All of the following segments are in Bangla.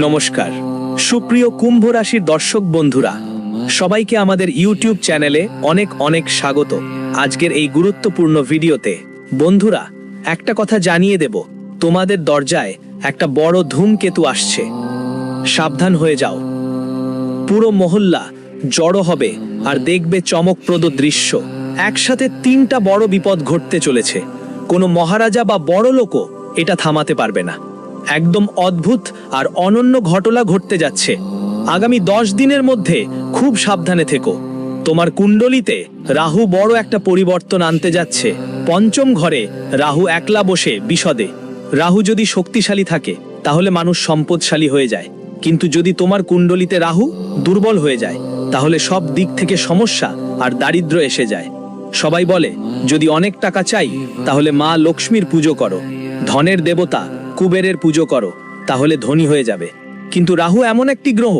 নমস্কার সুপ্রিয় কুম্ভ রাশির দর্শক বন্ধুরা, সবাইকে আমাদের ইউটিউব চ্যানেলে অনেক অনেক স্বাগত। আজকের এই গুরুত্বপূর্ণ ভিডিওতে বন্ধুরা একটা কথা জানিয়ে দেব, তোমাদের দরজায় একটা বড় ধূমকেতু আসছে, সাবধান হয়ে যাও। পুরো মহল্লা জড়ো হবে আর দেখবে চমকপ্রদ দৃশ্য। একসাথে তিনটা বড় বিপদ ঘটতে চলেছে। কোনো মহারাজা বা বড় লোকও এটা থামাতে পারবে না। একদম অদ্ভুত আর অনন্য ঘটনা ঘটতে যাচ্ছে। আগামী 10 দিনের মধ্যে খুব সাবধানে থেকো। তোমার কুণ্ডলিতে রাহু বড় একটা পরিবর্তন আনতে যাচ্ছে। পঞ্চম ঘরে রাহু একলা বসে বিশদে। রাহু যদি শক্তিশালী থাকে তাহলে মানুষ সম্পদশালী হয়ে যায়, কিন্তু যদি তোমার কুণ্ডলিতে রাহু দুর্বল হয়ে যায় তাহলে সব দিক থেকে সমস্যা আর দারিদ্র্য এসে যায়। সবাই বলে যদি অনেক টাকা চাই তাহলে মা লক্ষ্মীর পুজো করো, ধনের দেবতা কুবেরের পুজো করো, তাহলে ধনী হয়ে যাবে। কিন্তু রাহু এমন একটি গ্রহ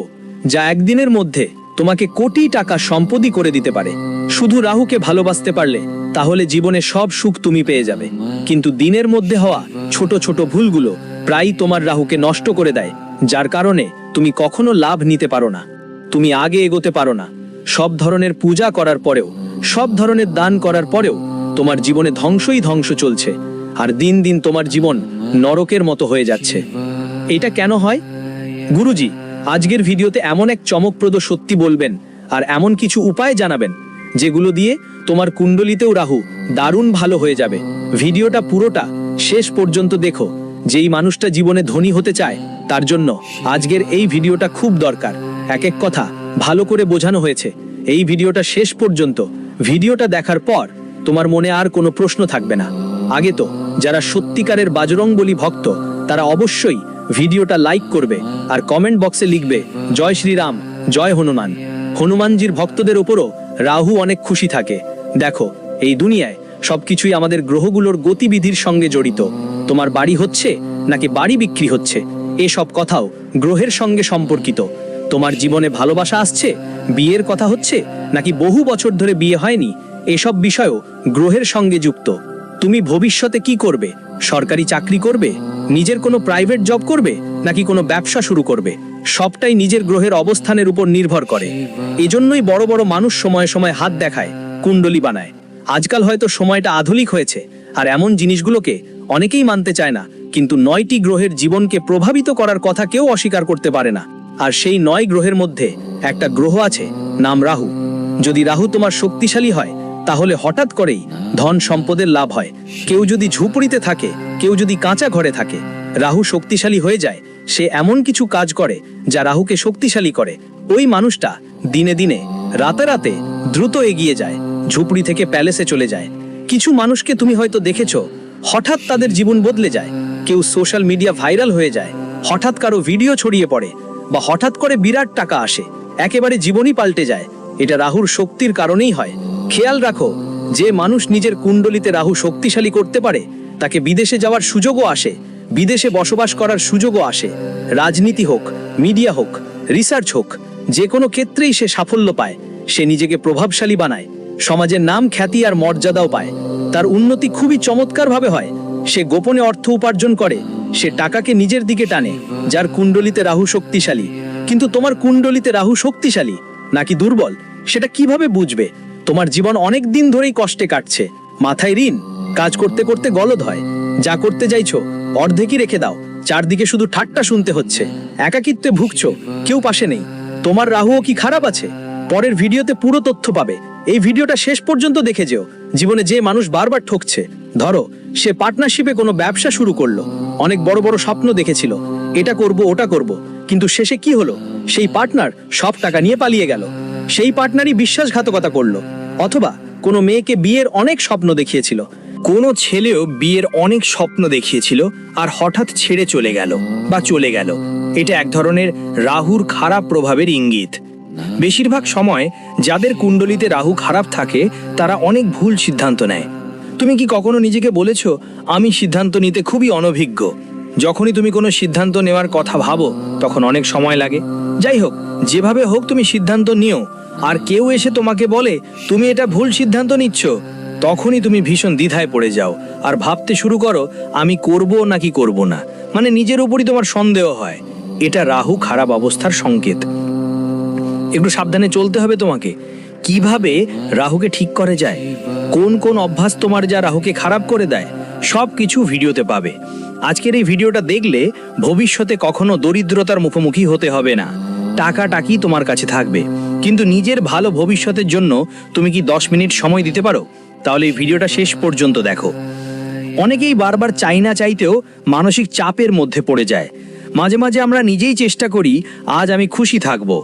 যা একদিনের মধ্যে তোমাকে কোটি টাকা সম্পত্তি করে দিতে পারে। শুধু রাহুকে ভালোবাসতে পারলে তাহলে জীবনে সব সুখ তুমি পেয়ে যাবে। কিন্তু দিনের মধ্যে হওয়া ছোট ছোট ভুলগুলো প্রায়ই তোমার রাহুকে নষ্ট করে দেয়, যার কারণে তুমি কখনো লাভ নিতে পারো না, তুমি আগে এগোতে পারো না। সব ধরনের পূজা করার পরেও, সব ধরনের দান করার পরেও তোমার জীবনে ধ্বংসই ধ্বংস চলছে, আর দিন দিন তোমার জীবন নরকের মতো হয়ে যাচ্ছে। এটা কেন হয়? গুরুজি আজকের ভিডিওতে এমন এক চমকপ্রদ সত্যি বলবেন আর এমন কিছু উপায় জানাবেন যেগুলো দিয়ে তোমার কুণ্ডলিতেও রাহু দারুণ ভালো হয়ে যাবে। ভিডিওটা পুরোটা শেষ পর্যন্ত দেখো। যেই মানুষটা জীবনে ধনী হতে চায় তার জন্য আজকের এই ভিডিওটা খুব দরকার। এক এক কথা ভালো করে বোঝানো হয়েছে। এই ভিডিওটা শেষ পর্যন্ত, ভিডিওটা দেখার পর তোমার মনে আর কোনো প্রশ্ন থাকবে না। আগে তো যারা সত্যিকারের বাজরংবলী ভক্ত তারা অবশ্যই ভিডিওটা লাইক করবে আর কমেন্ট বক্সে লিখবে জয় শ্রীরাম, জয় হনুমান। হনুমানজির ভক্তদের উপরও রাহু অনেক খুশি থাকে। দেখো এই দুনিয়ায় সবকিছুই আমাদের গ্রহগুলোর গতিবিধির সঙ্গে জড়িত। তোমার বাড়ি হচ্ছে নাকি বাড়ি বিক্রি হচ্ছে, এসব কথাও গ্রহের সঙ্গে সম্পর্কিত। তোমার জীবনে ভালোবাসা আসছে, বিয়ের কথা হচ্ছে নাকি বহু বছর ধরে বিয়ে হয়নি, এসব বিষয়ও গ্রহের সঙ্গে যুক্ত। তুমি ভবিষ্যতে কি করবে? সরকারি চাকরি করবে, নিজের কোনো প্রাইভেট জব করবে নাকি কোনো ব্যবসা শুরু করবে, সবটাই নিজের গ্রহের অবস্থানের উপর নির্ভর করে। এজন্যই বড় বড় মানুষ সময়ে সময়ে হাত দেখায়, কুণ্ডলী বানায়। আজকাল হয়তো সময়টা আধুনিক হয়েছে আর এমন জিনিসগুলোকে অনেকেই মানতে চায় না, কিন্তু 9টি গ্রহের জীবনকে প্রভাবিত করার কথা কেউ অস্বীকার করতে পারে না। আর সেই 9 গ্রহের মধ্যে একটা গ্রহ আছে, নাম রাহু। যদি রাহু তোমার শক্তিশালী হয় তাহলে হঠাৎ করেই ধন সম্পদের লাভ হয়। কেউ যদি ঝুপড়িতে থাকে, কেউ যদি কাঁচা ঘরে থাকে, রাহু শক্তিশালী হয়ে যায়, সে এমন কিছু কাজ করে যা রাহুকে শক্তিশালী করে। ওই মানুষটা দিনে দিনে, রাতে রাতে দ্রুত এগিয়ে যায়, ঝুপড়ি থেকে প্যালেসে চলে যায়। কিছু মানুষকে তুমি হয়তো দেখেছো, হঠাৎ তাদের জীবন বদলে যায়। কেউ সোশ্যাল মিডিয়া ভাইরাল হয়ে যায়, হঠাৎ কারো ভিডিও ছড়িয়ে পড়ে, বা হঠাৎ করে বিরাট টাকা আসে, একেবারে জীবনই পাল্টে যায়। এটা রাহুর শক্তির কারণেই হয়। খেয়াল রাখো, যে মানুষ নিজের কুণ্ডলিতে রাহু শক্তিশালী করতে পারে তাকে বিদেশে যাওয়ার সুযোগও আসে, বিদেশে বসবাস করার সুযোগও আসে। রাজনীতি হোক, মিডিয়া হোক, রিসার্চ হোক, যে কোনো ক্ষেত্রেই সে সাফল্য পায়। সে নিজেকে প্রভাবশালী বানায়, সমাজের নাম, খ্যাতি আর মর্যাদাও পায়। তার উন্নতি খুবই চমৎকারভাবে হয়। সে গোপনে অর্থ উপার্জন করে, সে টাকাকে নিজের দিকে টানে, যার কুণ্ডলিতে রাহু শক্তিশালী। কিন্তু তোমার কুণ্ডলিতে রাহু শক্তিশালী নাকি দুর্বল সেটা কিভাবে বুঝবে? তোমার জীবন অনেক দিন ধরেই কষ্টে কাটছে, মাথায় ঋণ, কাজ করতে করতে গলদ হয়, যা করতে চাইছো অর্ধেকই রেখে দাও, চারদিকে শুধু ঠাট্টা শুনতে হচ্ছে, একাকিত্বে ভুগছো, কেউ পাশে নেই। তোমার রাহুও কি খারাপ আছে? পরের ভিডিওতে পুরো তথ্য পাবে। এই ভিডিওটা শেষ পর্যন্ত দেখে যেও। জীবনে যে মানুষ বারবার ঠকছে, ধরো সে পার্টনারশিপে কোনো ব্যবসা শুরু করলো, অনেক বড় বড় স্বপ্ন দেখেছিল, এটা করব ওটা করব, কিন্তু শেষে কি হলো? সেই পার্টনার সব টাকা নিয়ে পালিয়ে গেল। সেই পার্টনারই বিশ্বাসঘাতকতা করলো। অথবা কোনো মেয়েকে বিয়ের অনেক স্বপ্ন দেখিয়েছিল, কোনো ছেলেও বিয়ের অনেক স্বপ্ন দেখিয়েছিল আর হঠাৎ ছেড়ে চলে গেল বা চলে গেল। এটা এক ধরনের রাহুর খারাপ প্রভাবের ইঙ্গিত। বেশিরভাগ সময় যাদের কুণ্ডলিতে রাহু খারাপ থাকে তারা অনেক ভুল সিদ্ধান্ত নেয়। তুমি কি কখনো নিজেকে বলেছো আমি সিদ্ধান্ত নিতে খুবই অনভিজ্ঞ? যখনই তুমি কোনো সিদ্ধান্ত নেওয়ার কথা ভাবো তখন অনেক সময় লাগে। যাই হোক, যেভাবে হোক তুমি সিদ্ধান্ত নিও, আর কেউ এসে তোমাকে বলে তুমি এটা ভুল সিদ্ধান্ত নিচ্ছ, তখনই তুমি ভীষণ দ্বিধায় পড়ে যাও আর ভাবতে শুরু করো আমি করব নাকি করব না, মানে নিজের উপরই তোমার সন্দেহ হয়। এটা রাহু খারাপ অবস্থার সংকেত। একটু সাবধানে চলতে হবে তোমাকে। কিভাবে রাহুকে ঠিক করে যায়, কোন কোন অভ্যাস তোমার যা রাহুকে খারাপ করে দেয়, সব কিছু ভিডিওতে পাবে। আজকের এই ভিডিওটা দেখলে ভবিষ্যতে কখনো দরিদ্রতার মুখোমুখি হতে হবে না। টাকাটাকি তোমার কাছে থাকবে, কিন্তু নিজের ভালো ভবিষ্যতের জন্য তুমি কি 10 মিনিট সময় দিতে পারো? তাহলে এই ভিডিওটা শেষ পর্যন্ত দেখো। অনেকেই বারবার চাই না চাইতেও মানসিক চাপের মধ্যে পড়ে যায়। মাঝে মাঝে আমরা নিজেই চেষ্টা করি, আজ আমি খুশি থাকবো,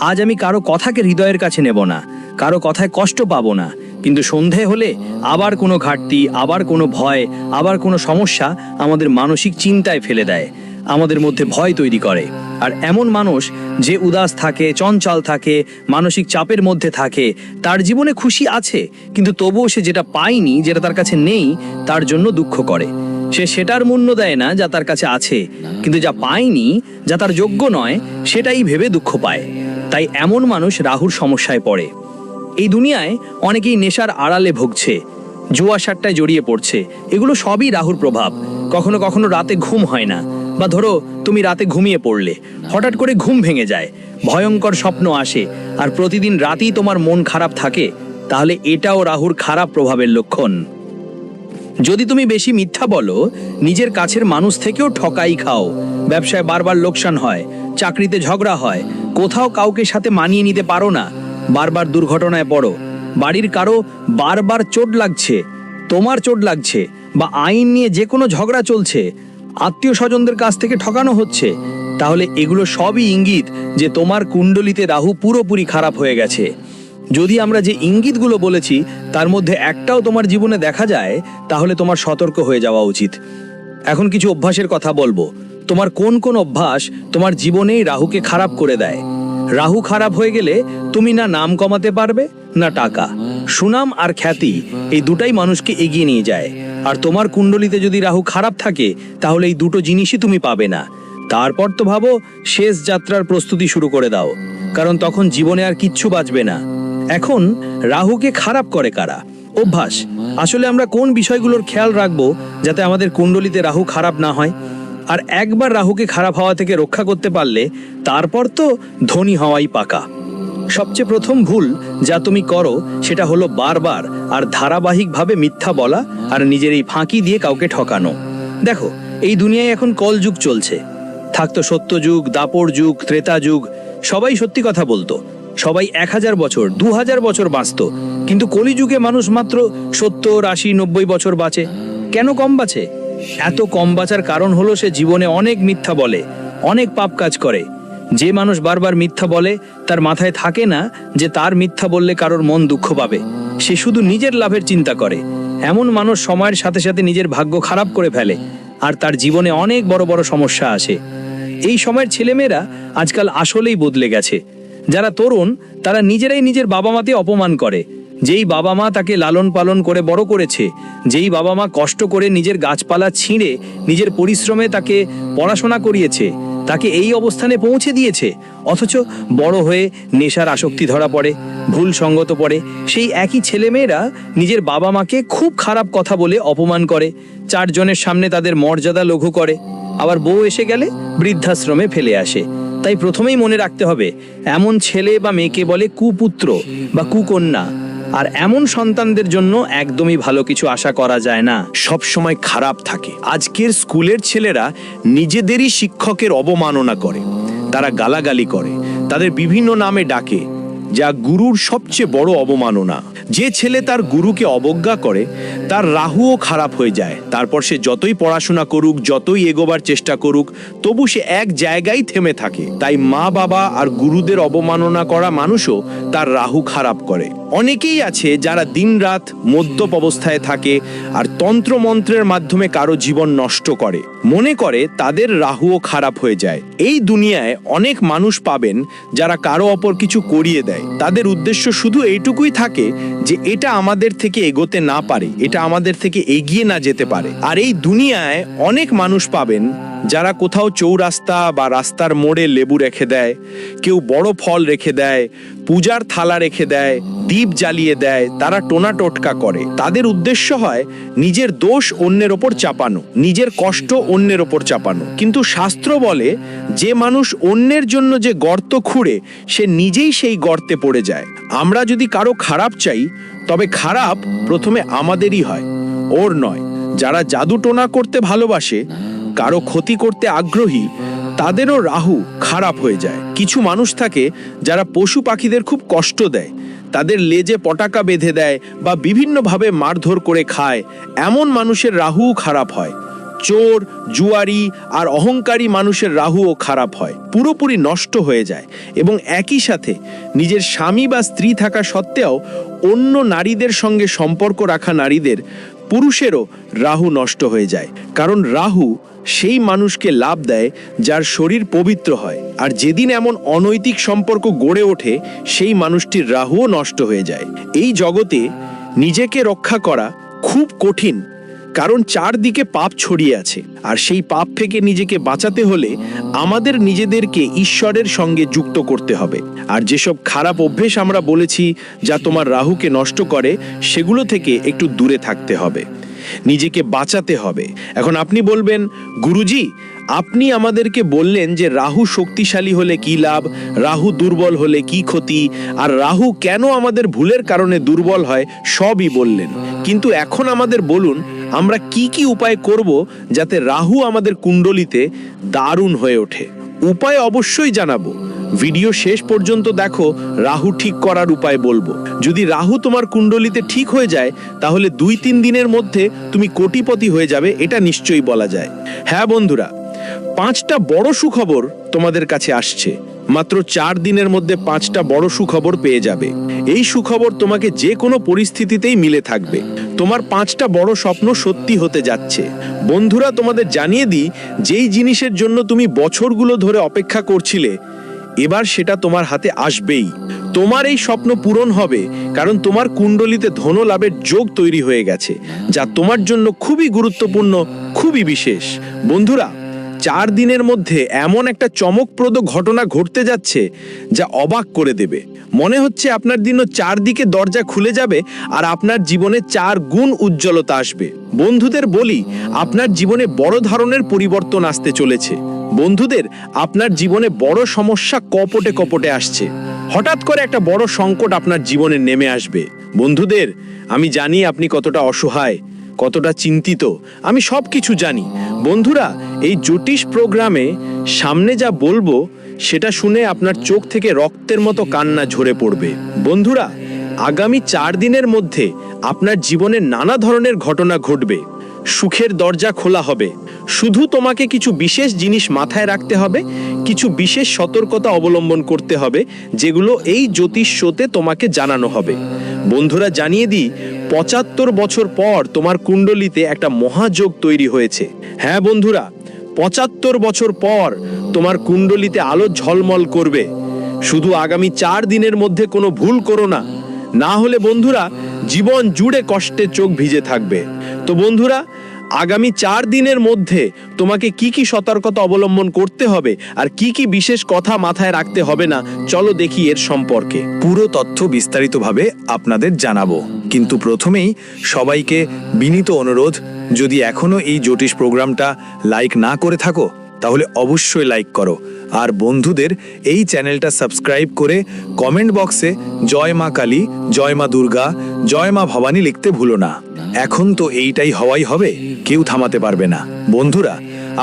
আজ আমি কারো কথাকে হৃদয়ের কাছে নেব না, কারো কথায় কষ্ট পাবো না। কিন্তু সন্ধে হলে আবার কোনো ঘাটতি, আবার কোনো ভয়, আবার কোনো সমস্যা আমাদের মানসিক চিন্তায় ফেলে দেয়, আমাদের মধ্যে ভয় তৈরি করে। আর এমন মানুষ যে উদাস থাকে, চঞ্চল থাকে, মানসিক চাপের মধ্যে থাকে, তার জীবনে খুশি আছে কিন্তু তবুও সে যেটা পায়নি, যেটা তার কাছে নেই, তার জন্য দুঃখ করে। সে সেটার মূল্য দেয় না যা তার কাছে আছে, কিন্তু যা পায়নি, যা তার যোগ্য নয়, সেটাই ভেবে দুঃখ পায়। তাই এমন মানুষ রাহুর সমস্যায় পড়ে। এই দুনিয়ায় অনেকেই নেশার আড়ালে ভুগছে, জুয়া সাট্টায় জড়িয়ে পড়ছে। এগুলো সবই রাহুর প্রভাব। কখনো কখনো রাতে ঘুম হয় না, বা ধরো তুমি রাতে ঘুমিয়ে পড়লে, হঠাৎ করে ঘুম ভেঙে যায়, ভয়ঙ্কর স্বপ্ন আসে, আর প্রতিদিন রাতেই তোমার মন খারাপ থাকে, তাহলে এটাও রাহুর খারাপ প্রভাবের লক্ষণ। যদি তুমি বেশি মিথ্যা বলো, নিজের কাছের মানুষ থেকেও ঠকাই খাও, ব্যবসায় বারবার লোকসান হয়, চাকরিতে ঝগড়া হয়, কোথাও কাউকে সাথে মানিয়ে নিতে পারো না, বারবার দুর্ঘটনায় পড়ো, বাড়ির কারো বারবার চোট লাগছে, তোমার চোট লাগছে, বা আইন নিয়ে যে কোনো ঝগড়া চলছে, আত্মীয় স্বজনদের কাছ থেকে ঠকানো হচ্ছে, তাহলে এগুলো সবই ইঙ্গিত যে তোমার কুণ্ডলিতে রাহু পুরোপুরি খারাপ হয়ে গেছে। যদি আমরা যে ইঙ্গিতগুলো বলেছি তার মধ্যে একটাও তোমার জীবনে দেখা যায়, তাহলে তোমার সতর্ক হয়ে যাওয়া উচিত। এখন কিছু অভ্যাসের কথা বলবো। তোমার কোন কোন অভ্যাস তোমার জীবনেই রাহুকে খারাপ করে দেয়? রাহু খারাপ হয়ে গেলে তুমি না নাম কমাতে পারবে, না টাকা। সুনাম আর খ্যাতি, এই দুটাই মানুষকে এগিয়ে নিয়ে যায়। আর তোমার কুণ্ডলিতে যদি রাহু খারাপ থাকে, তাহলে এই দুটো জিনিসই তুমি পাবে না। তারপর তো ভাবো, শেষ যাত্রার প্রস্তুতি শুরু করে দাও, কারণ তখন জীবনে আর কিচ্ছু বাঁচবে না। এখন রাহুকে খারাপ করে কারা? অভ্যাস। আসলে আমরা কোন বিষয়গুলোর খেয়াল রাখবো যাতে আমাদের কুণ্ডলিতে রাহু খারাপ না হয়? আর একবার রাহুকে খারাপ হওয়া থেকে রক্ষা করতে পারলে তারপর তো ধনী হওয়াই পাকা। সবচেয়ে প্রথম ভুল যা তুমি করো সেটা হলো বারবার আর ধারাবাহিকভাবে মিথ্যা বলা আর নিজের এই ফাঁকি দিয়ে কাউকে ঠকানো। দেখো, এই দুনিয়ায় এখন কলযুগ চলছে। থাকতো সত্যযুগ, দাপর যুগ, ত্রেতা যুগ, সবাই সত্যি কথা বলতো, সবাই 1000 বছর 2000 বছর বাঁচত। কিন্তু কলিযুগে মানুষ মাত্র 70, 80, 90 বছর বাঁচে। কেন কম বাঁচে? এত কম বাঁচার কারণ হলো সে জীবনে অনেক মিথ্যা বলে, অনেক পাপ কাজ করে। যে মানুষ বারবার মিথ্যা বলে, তার মাথায় থাকে না যে তার মিথ্যা বললে কারোর মন দুঃখ পাবে। সে শুধু নিজের লাভের চিন্তা করে। এমন মানুষ সময়ের সাথে সাথে নিজের ভাগ্য খারাপ করে ফেলে, আর তার জীবনে অনেক বড় বড় সমস্যা আসে। এই সময়ের ছেলেমেয়েরা আজকাল আসলেই বদলে গেছে। যারা তরুণ, তারা নিজেরাই নিজের বাবা মাকে অপমান করে। যেই বাবা মা তাকে লালন পালন করে বড় করেছে, যেই বাবা মা কষ্ট করে নিজের গাছপালা ছিঁড়ে নিজের পরিশ্রমে তাকে পড়াশোনা করিয়েছে, তাকে এই অবস্থানে পৌঁছে দিয়েছে, অথচ বড় হয়ে নেশার আসক্তি ধরা পড়ে, ভুল সঙ্গত পড়ে, সেই একই ছেলেমেয়েরা নিজের বাবা মাকে খুব খারাপ কথা বলে অপমান করে, 4 জনের সামনে তাদের মর্যাদা লঘু করে, আবার বউ এসে গেলে বৃদ্ধাশ্রমে ফেলে আসে। তাই প্রথমেই মনে রাখতে হবে, এমন ছেলে বা মেয়েকে বলে কুপুত্র বা কুকন্যা। আর এমন সন্তানদের জন্য একদমই ভালো কিছু আশা করা যায় না, সব সময় খারাপ থাকে। আজকের স্কুলের ছেলেরা নিজেদেরই শিক্ষকের অবমাননা করে, তারা গালাগালি করে, তাদের বিভিন্ন নামে ডাকে, যা গুরুর সবচেয়ে বড় অবমাননা। যে ছেলে তার গুরুকে অবজ্ঞা করে, তার রাহুও খারাপ হয়ে যায়। তারপর সে যতই পড়াশোনা করুক, যতই এগোবার চেষ্টা করুক, তবু সে এক জায়গায় থেমে থাকে। তাই মা বাবা আর গুরুদের অবমাননা করা মানুষও তার রাহু খারাপ করে। অনেকেই আছে যারা দিনরাত মদ্যপ অবস্থায় থাকে আর তন্ত্র মন্ত্রের মাধ্যমে কারো জীবন নষ্ট করে, মনে করে তাদের রাহুও খারাপ হয়ে যায়। এই দুনিয়ায় অনেক মানুষ পাবেন যারা কারো অপর কিছু করিয়ে দেয়। তাদের উদ্দেশ্য শুধু এইটুকুই থাকে যে এটা আমাদের থেকে এগোতে না পারে, এটা আমাদের থেকে এগিয়ে না যেতে পারে। আর এই দুনিয়ায় অনেক মানুষ পাবেন যারা কোথাও চৌরাস্তা বা রাস্তার মোড়ে লেবু রেখে দেয়, কেউ বড় ফল রেখে দেয়, পূজার থালা রেখে দেয়, দীপ জ্বালিয়ে দেয়, তারা টোনা টোটকা করে। তাদের উদ্দেশ্য হয় নিজের দোষ অন্যের ওপর চাপানো, নিজের কষ্ট অন্যের ওপর চাপানো। কিন্তু শাস্ত্র বলে যে মানুষ অন্যের জন্য যে গর্ত খুঁড়ে সে নিজেই সেই গর্তে পড়ে যায়। আমরা যদি কারো খারাপ চাই তবে খারাপ প্রথমে আমাদেরই হয়, ওর নয়। যারা জাদুটোনা করতে ভালোবাসে, কারো ক্ষতি করতে আগ্রহী, তাদেরও রাহু খারাপ হয়ে যায়। কিছু মানুষ থাকে যারা পশু পাখিদের খুব কষ্ট দেয়, তাদের লেজে পটাকা বেঁধে দেয় বা বিভিন্নভাবে মারধর করে খায়। এমন মানুষের রাহুও খারাপ হয়। চোর, জুয়ারি আর অহংকারী মানুষের রাহুও খারাপ হয়, পুরোপুরি নষ্ট হয়ে যায়। এবং একই সাথে নিজের স্বামী বা স্ত্রী থাকা সত্ত্বেও অন্য নারীদের সঙ্গে সম্পর্ক রাখা নারীদের, পুরুষেরও রাহু নষ্ট হয়ে যায়। কারণ রাহু সেই মানুষকে লাভ দেয় যার শরীর পবিত্র হয়, আর যেদিন এমন অনৈতিক সম্পর্ক গড়ে ওঠে সেই মানুষটির রাহুও নষ্ট হয়ে যায়। এই জগতে নিজেকে রক্ষা করা খুব কঠিন, কারণ চারদিকে পাপ ছড়িয়ে আছে। আর সেই পাপ থেকে নিজেকে বাঁচাতে হলে আমাদের নিজেদেরকে ঈশ্বরের সঙ্গে যুক্ত করতে হবে। আর যেসব খারাপ অভ্যেস আমরা বলেছি যা তোমার রাহুকে নষ্ট করে, সেগুলো থেকে একটু দূরে থাকতে হবে, নিজেকে বাঁচাতে হবে। এখন আপনি বলবেন, গুরুজি আপনি আমাদেরকে বললেন যে রাহু শক্তিশালী হলে কি লাভ, রাহু দুর্বল হলে কি ক্ষতি, আর রাহু কেন আমাদের ভুলের কারণে দুর্বল হয় সবই বললেন। কিন্তু এখন আমাদের বলুন আমরা কি কি উপায় করব যাতে রাহু আমাদের কুণ্ডলিতে দারুণ হয়ে ওঠে। উপায় অবশ্যই জানাবো, ভিডিও শেষ পর্যন্ত দেখো, রাহু ঠিক করার উপায় বলবো। যদি রাহু তোমার কুণ্ডলিতে ঠিক হয়ে যায় তাহলে 2-3 দিনের মধ্যে তুমি কোটিপতি হয়ে যাবে, এটা নিশ্চয়ই বলা যায়। হ্যাঁ বন্ধুরা, 5টা বড় সুখবর তোমাদের কাছে আসছে। মাত্র 4 দিনের মধ্যে 5টা বড় সুখবর পেয়ে যাবে। এই সুখবর তোমাকে যে কোনো পরিস্থিতিতেই মিলে থাকবে। তোমার 5টা বড় স্বপ্ন সত্যি হতে যাচ্ছে। বন্ধুরা, তোমাদের জানিয়ে দিই, যেই জিনিসের জন্য তুমি বছরগুলো ধরে অপেক্ষা করছিলে, এবার সেটা তোমার হাতে আসবেই। তোমার এই স্বপ্ন পূরণ হবে, কারণ তোমার কুণ্ডলিতে ধনলাভের যোগ তৈরি হয়ে গেছে, যা তোমার জন্য খুবই গুরুত্বপূর্ণ, খুবই বিশেষ। বন্ধুরা, 4 দিনের মধ্যে এমন একটা চমকপ্রদ ঘটনা ঘটতে যাচ্ছে যা অবাক করে দেবে। মনে হচ্ছে আপনার দিনও 4 দিকে দরজা খুলে যাবে আর আপনার জীবনে 4 গুণ উজ্জ্বলতা আসবে। বন্ধুদের বলি, আপনার জীবনে বড় ধরনের পরিবর্তন আসতে চলেছে। বন্ধুদের, আপনার জীবনে বড় সমস্যা কপটে কপটে আসছে। হঠাৎ করে একটা বড় সংকট আপনার জীবনে নেমে আসবে। বন্ধুদের, আমি জানি আপনি কতটা অসহায়, কতটা চিন্তিত, আমি সব কিছু জানি। বন্ধুরা, এই জ্যোতিষ প্রোগ্রামে সামনে যা বলবো সেটা শুনে আপনার চোখ থেকে রক্তের মতো কান্না ঝরে পড়বে। বন্ধুরা, আগামী 4 দিনের মধ্যে আপনার জীবনে নানা ধরনের ঘটনা ঘটবে। সুখের দরজা খোলা হবে। শুধু তোমাকে কিছু বিশেষ জিনিস মাথায় রাখতে হবে, কিছু বিশেষ সতর্কতা অবলম্বন করতে হবে, যেগুলো এই জ্যোতিষ শোতে তোমাকে জানানো হবে। বন্ধুরা, জানিয়ে দিই, 75 বছর পর তোমার কুণ্ডলিতে একটা মহাযোগ তৈরি হয়েছে। হ্যাঁ বন্ধুরা, 75 বছর পর তোমার কুণ্ডলিতে আলো ঝলমল করবে। শুধু আগামী 4 দিনের মধ্যে কোনো ভুল করো না, না হলে বন্ধুরা জীবন জুড়ে কষ্টে চোখ ভিজে থাকবে। তো বন্ধুরা, আগামী 4 দিনের মধ্যে তোমাকে কি কি সতর্কতা অবলম্বন করতে হবে আর কি কি বিশেষ কথা মাথায় রাখতে হবে না, চলো দেখি এর সম্পর্কে। পুরো তথ্য বিস্তারিতভাবে আপনাদের জানাবো, কিন্তু প্রথমেই সবাইকে বিনীত অনুরোধ, যদি এখনো এই জ্যোতিষ প্রোগ্রামটা লাইক না করে থাকো তাহলে অবশ্যই লাইক করো, আর বন্ধুদের এই চ্যানেলটা সাবস্ক্রাইব করে কমেন্ট বক্সে জয় মা কালী, জয় মা দুর্গা, জয় মা ভবানী লিখতে ভুলো না। এখন তো এইটাই হওয়াই হবে, কেউ থামাতে পারবে না। বন্ধুরা,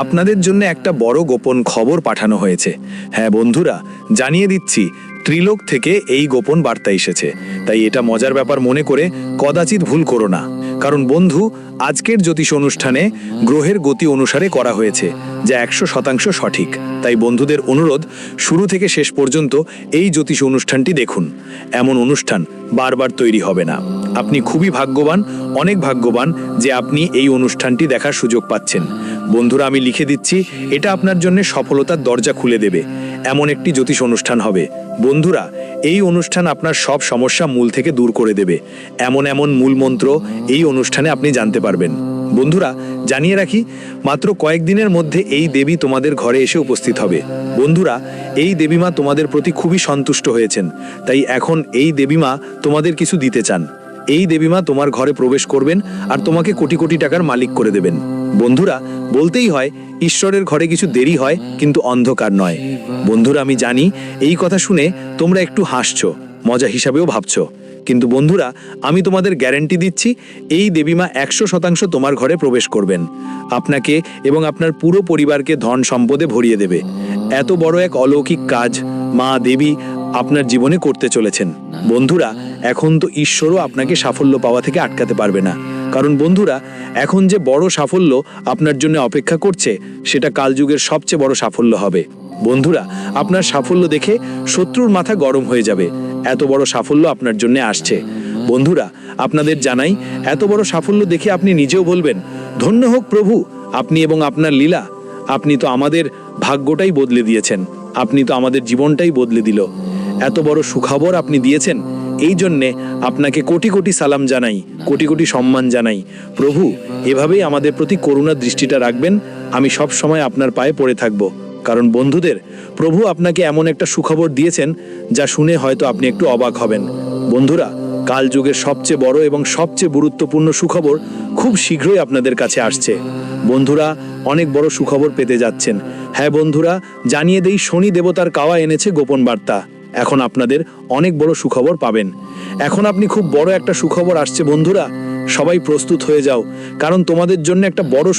আপনাদের জন্য একটা বড় গোপন খবর পাঠানো হয়েছে। হ্যাঁ বন্ধুরা, জানিয়ে দিচ্ছি, ত্রিলোক থেকে এই গোপন বার্তা এসেছে, তাই এটা মজার ব্যাপার মনে করে কদাচিৎ ভুল করো না। কারণ বন্ধু, আজকের জ্যোতিষ অনুষ্ঠানে গ্রহের গতি অনুসারে করা হয়েছে, যা 100% সঠিক। তাই বন্ধুদের অনুরোধ, শুরু থেকে শেষ পর্যন্ত এই জ্যোতিষ অনুষ্ঠানটি দেখুন। এমন অনুষ্ঠান বারবার তৈরি হবে না। আপনি খুবই ভাগ্যবান, অনেক ভাগ্যবান যে আপনি এই অনুষ্ঠানটি দেখার সুযোগ পাচ্ছেন। বন্ধুরা, আমি লিখে দিচ্ছি, এটা আপনার জন্য সফলতার দরজা খুলে দেবে। এমন একটি জ্যোতিষ অনুষ্ঠান হবে। বন্ধুরা, এই অনুষ্ঠান আপনার সব সমস্যা মূল থেকে দূর করে দেবে। এমন এমন মূল মন্ত্র এই অনুষ্ঠানে আপনি জানতে পারবেন। বন্ধুরা, জানিয়ে রাখি, মাত্র কয়েকদিনের মধ্যে এই দেবী তোমাদের ঘরে এসে উপস্থিত হবে। বন্ধুরা, এই দেবীমা তোমাদের প্রতি খুবই সন্তুষ্ট হয়েছেন, তাই এখন এই দেবীমা তোমাদের কিছু দিতে চান। এই দেবীমা তোমার ঘরে প্রবেশ করবেন আর তোমাকে কোটি কোটি টাকার মালিক করে দেবেন। বন্ধুরা, বলতেই হয় ঈশ্বরের ঘরে কিছু দেরি হয় কিন্তু অন্ধকার নয়। বন্ধুরা, আমি জানি এই কথা শুনে তোমরা একটু হাসছো, মজা হিসাবেও ভাবছো, কিন্তু বন্ধুরা, আমি তোমাদের গ্যারান্টি দিচ্ছি এই দেবীমা 100% তোমার ঘরে প্রবেশ করবেন, আপনাকে এবং আপনার পুরো পরিবারকে ধন সম্পদে ভরিয়ে দেবে। এত বড় এক অলৌকিক কাজ মা দেবী আপনার জীবনে করতে চলেছেন। বন্ধুরা, এখন তো ঈশ্বরও আপনাকে সাফল্য পাওয়া থেকে আটকাতে পারবে না, কারণ বন্ধুরা, এখন যে বড় সাফল্য আপনার জন্য অপেক্ষা করছে সেটা কালযুগের সবচেয়ে বড় সাফল্য হবে। বন্ধুরা, আপনার সাফল্য দেখে শত্রুর মাথা গরম হয়ে যাবে। এত বড় সাফল্য আপনার জন্য আসছে। বন্ধুরা, আপনাদের জানাই, এত বড় সাফল্য দেখে আপনি নিজেও বলবেন, ধন্য হোক প্রভু, আপনি এবং আপনার লীলা। আপনি তো আমাদের ভাগ্যটাই বদলে দিয়েছেন, আপনি তো আমাদের জীবনটাই বদলে দিল। এত বড় সুখবর আপনি দিয়েছেন, এই জন্যে আপনাকে কোটি কোটি সালাম জানাই, কোটি কোটি সম্মান জানাই। প্রভু, এভাবেই আমাদের প্রতি করুণার দৃষ্টিটা রাখবেন। আমি সব সময় আপনার পায়ে পড়ে থাকব, কারণ বন্ধুদের, প্রভু আপনাকে এমন একটা সুখবর দিয়েছেন যা শুনে হয়তো আপনি একটু অবাক হবেন। বন্ধুরা, কালযুগের সবচেয়ে বড় এবং সবচেয়ে গুরুত্বপূর্ণ সুখবর খুব শীঘ্রই আপনাদের কাছে আসছে। বন্ধুরা, অনেক বড় সুখবর পেতে যাচ্ছেন। হ্যাঁ বন্ধুরা, জানিয়ে দেই, শনি দেবতার কাওয়া এনেছে গোপন বার্তা। এখন আপনাদের অনেক বড় সুখবর পাবেন। এখন আপনি খুব বড় একটা সুখবর আসছে বন্ধুরা, সবাই প্রস্তুত হয়ে যাও, কারণ তোমাদের জন্য একটা বড়